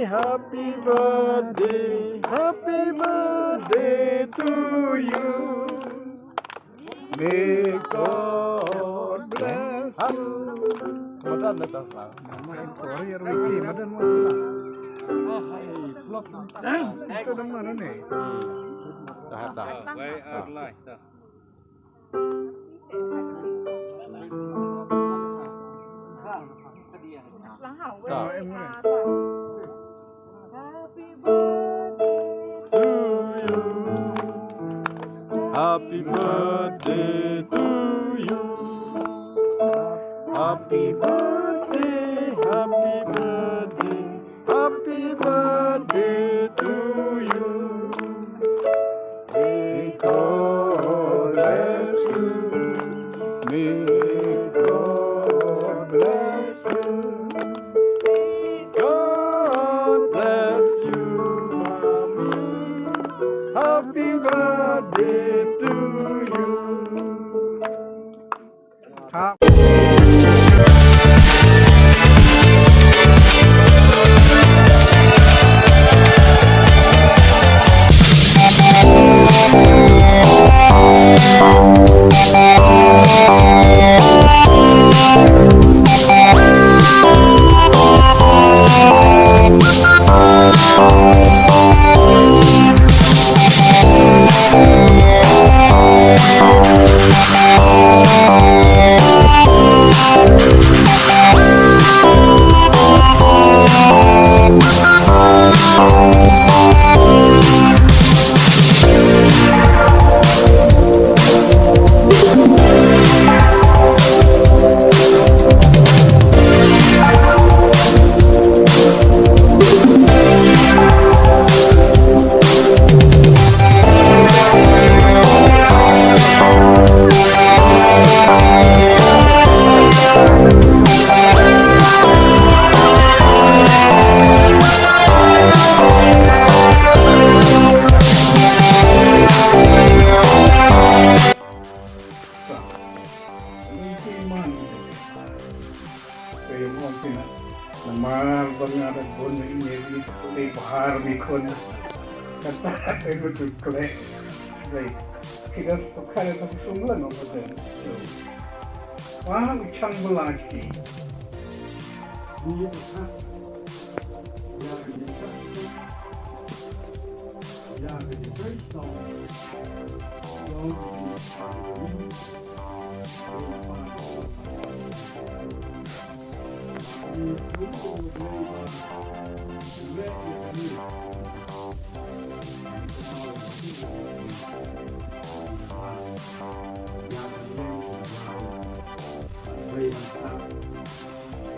happy birthday, happy birthday to you. May God bless you. Madan na tas lang. Main Korea Ricky, madan mo lang. Ay, flop. Ito naman ano eh. Dah. Way out line. Lang hảo với em muốn này. Happy birthday to you. Happy birthday, happy birthday, happy birthday to you. May God bless you. May God bless you. God bless you, mommy. Happy birthday to you. Kita sekali tak sungguh nak betul. Wah, ucang belaki. Dia tak. Ya, dia tak. Ya, dia tak.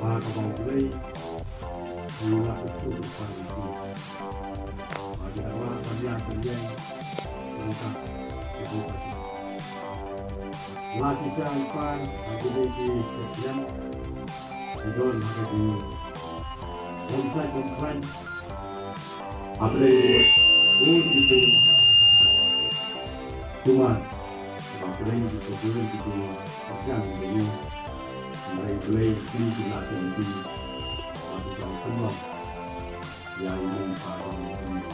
Và còn đây là một số phần và dia là thời gian chúng ta là kita akan menjadi sekian video menjadi website konferensi update itu cuma update itu akan menjadi mulai di jumlah tinggi atau penuh yang mencapai